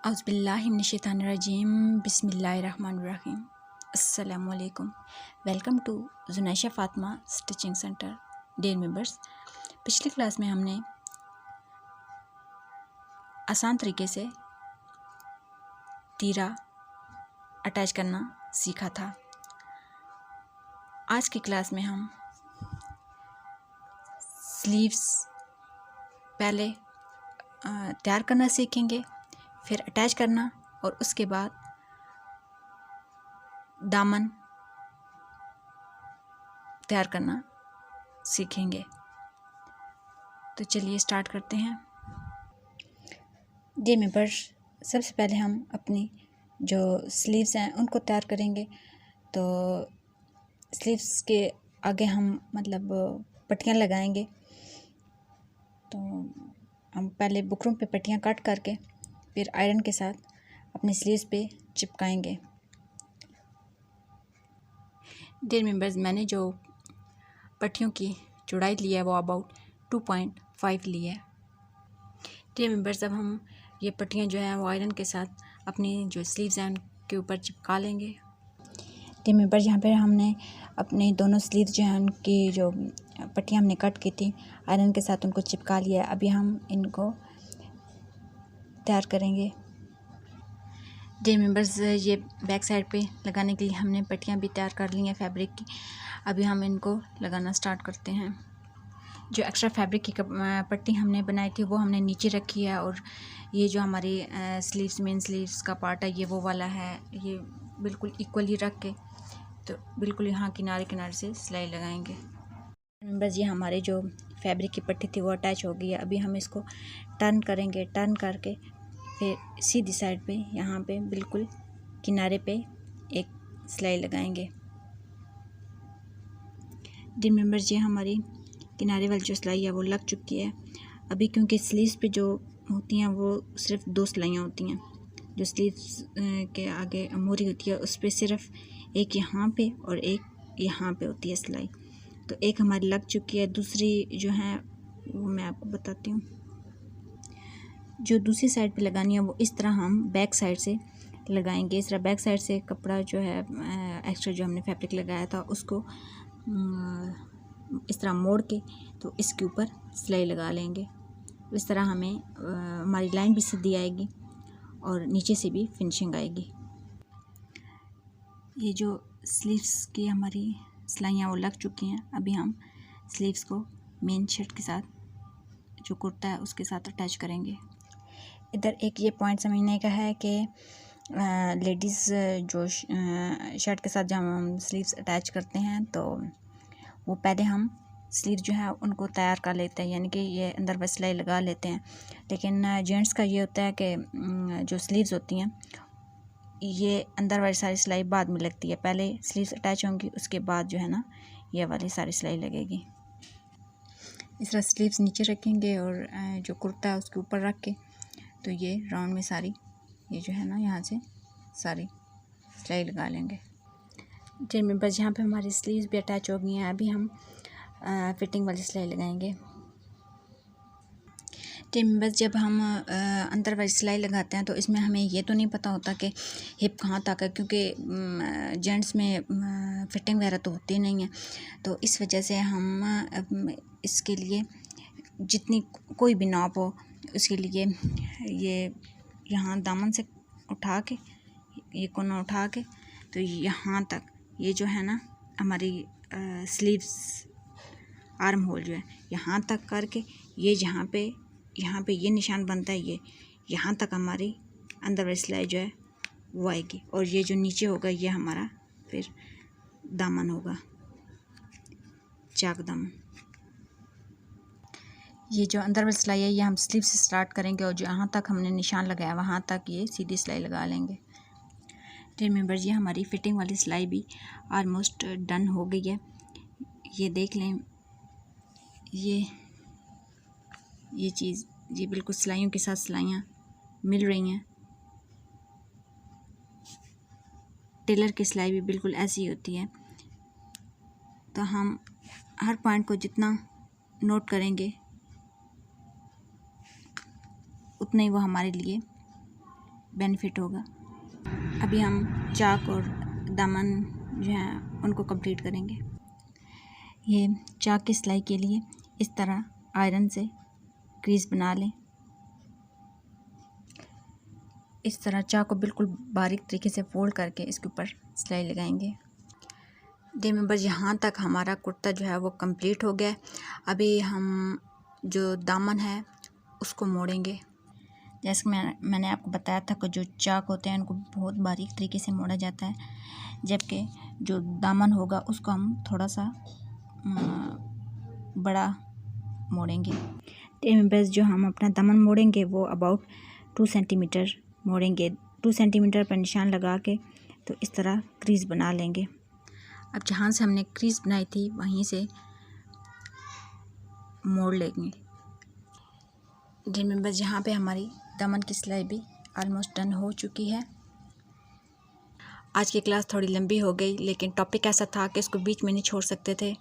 औज़ुबिल्लाहिमिनश्शैतानिर्रजीम बिस्मिल्लाहिर्रहमानिर्रहीम। अस्सलामुअलैकुम। Welcome to Junaisha Fatima stitching centre. Dear members, पिछली क्लास में हमने आसान तरीके से तीरा अटैच करना सीखा था। आज की क्लास में हम स्लीव्स पहले तैयार करना सीखेंगे, फिर अटैच करना और उसके बाद दामन तैयार करना सीखेंगे। तो चलिए स्टार्ट करते हैं। डियर मेंबर्स, सबसे पहले हम अपनी जो स्लीव्स हैं उनको तैयार करेंगे। तो स्लीव्स के आगे हम पट्टियाँ लगाएंगे। तो हम पहले बुकरम पे पट्टियाँ कट करके फिर आयरन के साथ अपनी स्लीव्स पे चिपकाएंगे। डियर मेंबर्स, मैंने जो पट्टियों की चौड़ाई ली है वो अबाउट 2.5 ली है। डियर मेंबर्स, अब हम ये पट्टियाँ जो है वो आयरन के साथ अपनी जो स्लीव्स हैं उनके ऊपर चिपका लेंगे। डियर मेंबर्स, यहाँ पे हमने अपने दोनों स्लीव्स जो हैं उनकी जो पट्टियाँ हमने कट की थी आयरन के साथ उनको चिपका लिया है। अभी हम इनको तैयार करेंगे। डियर मेंबर्स, ये बैक साइड पे लगाने के लिए हमने पट्टियाँ भी तैयार कर ली हैं फैब्रिक की। अभी हम इनको लगाना स्टार्ट करते हैं। जो एक्स्ट्रा फैब्रिक की पट्टी हमने बनाई थी वो हमने नीचे रखी है और ये जो हमारी स्लीव्स मेन स्लीव्स का पार्ट है ये वो वाला है, ये बिल्कुल इक्वली रख के तो बिल्कुल यहाँ किनारे किनारे से सिलाई लगाएंगे। बस ये हमारे जो फैब्रिक की पट्टी थी वो अटैच हो गई है। अभी हम इसको टर्न करेंगे। टर्न करके फिर सीधी साइड पे यहाँ पे बिल्कुल किनारे पे एक सिलाई लगाएंगे। डियर मेंबर्स, ये हमारी किनारे वाली जो सिलाई है वो लग चुकी है। अभी क्योंकि स्लीव्स पे जो होती हैं वो सिर्फ 2 सिलाइयाँ होती हैं। जो स्लीव्स के आगे मोरी होती है उस पर सिर्फ एक यहाँ पे और एक यहाँ पे होती है सिलाई। तो एक हमारी लग चुकी है, दूसरी जो है वो मैं आपको बताती हूँ। जो दूसरी साइड पे लगानी है वो इस तरह हम बैक साइड से लगाएंगे। इस तरह बैक साइड से कपड़ा जो है एक्स्ट्रा जो हमने फैब्रिक लगाया था उसको इस तरह मोड़ के तो इसके ऊपर सिलाई लगा लेंगे। इस तरह हमें हमारी लाइन भी सीधी आएगी और नीचे से भी फिनिशिंग आएगी। ये जो स्लीव्स की हमारी सिलाइयाँ वो लग चुकी हैं। अभी हम स्लीव्स को मेन शर्ट के साथ जो कुर्ता है उसके साथ अटैच करेंगे। इधर एक ये पॉइंट समझने का है कि लेडीज़ जो शर्ट के साथ जब हम स्लीव्स अटैच करते हैं तो वो पहले हम स्लीव जो है उनको तैयार कर लेते हैं, यानी कि ये अंदर बस सिलाई लगा लेते हैं। लेकिन जेंट्स का ये होता है कि जो स्लीव्स होती हैं ये अंदर वाली सारी सिलाई बाद में लगती है। पहले स्लीव्स अटैच होंगी उसके बाद जो है ना ये वाली सारी सिलाई लगेगी। इस तरह स्लीव्स नीचे रखेंगे और जो कुर्ता है उसके ऊपर रख के तो ये राउंड में सारी ये जो है ना यहाँ से सारी सिलाई लगा लेंगे। डियर मेंबर्स, यहाँ पे हमारी स्लीव्स भी अटैच हो गई हैं। अभी हम फिटिंग वाली सिलाई लगाएंगे। डियर मेंबर्स, जब हम अंदर वाली सिलाई लगाते हैं तो इसमें हमें ये तो नहीं पता होता कि हिप कहाँ तक है, क्योंकि जेंट्स में फिटिंग वगैरह तो होती नहीं है। तो इस वजह से हम इसके लिए जितनी कोई भी नाप हो उसके लिए ये यहाँ दामन से उठा के ये कोना उठा के तो यहाँ तक ये जो है ना हमारी स्लीव्स आर्म होल जो है यहाँ तक करके ये यहाँ पे ये निशान बनता है, ये यहाँ तक हमारी अंदर वाली सिलाई जो है वो आएगी। और ये जो नीचे होगा ये हमारा फिर दामन होगा, चाक दामन। ये जो अंदर वाली सिलाई है ये हम स्लीव से स्टार्ट करेंगे और जहाँ तक हमने निशान लगाया वहाँ तक ये सीधी सिलाई लगा लेंगे। डियर मेंबर्स, ये हमारी फिटिंग वाली सिलाई भी ऑलमोस्ट डन हो गई है। ये देख लें, ये चीज़ ये बिल्कुल सिलाइयों के साथ सिलाइयाँ मिल रही हैं। टेलर की सिलाई भी बिल्कुल ऐसी होती है। तो हम हर पॉइंट को जितना नोट करेंगे उतना ही वो हमारे लिए बेनिफिट होगा। अभी हम चाक और दामन जो हैं उनको कंप्लीट करेंगे। ये चाक की सिलाई के लिए इस तरह आयरन से क्रीज बना लें। इस तरह चाक को बिल्कुल बारीक तरीके से फोल्ड करके इसके ऊपर सिलाई लगाएंगे। डियर मेंबर्स, यहाँ तक हमारा कुर्ता जो है वो कंप्लीट हो गया। अभी हम जो दामन है उसको मोड़ेंगे। जैसे मैंने आपको बताया था कि जो चाक होते हैं उनको बहुत बारीक तरीके से मोड़ा जाता है, जबकि जो दामन होगा उसको हम थोड़ा सा बड़ा मोड़ेंगे। डियर मेंबर्स, जो हम अपना दामन मोड़ेंगे वो अबाउट 2 सेंटीमीटर मोड़ेंगे। 2 सेंटीमीटर पर निशान लगा के तो इस तरह क्रीज बना लेंगे। अब जहाँ से हमने क्रीज बनाई थी वहीं से मोड़ लेंगे। डियर मेंबर्स, यहाँ पे हमारी दामन की सिलाई भी ऑलमोस्ट डन हो चुकी है। आज की क्लास थोड़ी लंबी हो गई, लेकिन टॉपिक ऐसा था कि इसको बीच में नहीं छोड़ सकते थे।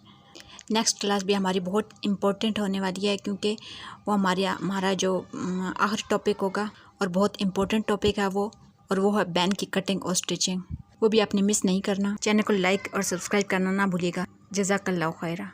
नेक्स्ट क्लास भी हमारी बहुत इम्पोर्टेंट होने वाली है, क्योंकि वो हमारा जो आखिरी टॉपिक होगा और बहुत इम्पोर्टेंट टॉपिक है वो, और वो है बैन की कटिंग और स्टिचिंग। वो भी आपने मिस नहीं करना। चैनल को लाइक और सब्सक्राइब करना ना भूलिएगा। जज़ाकल्लाह खैरा।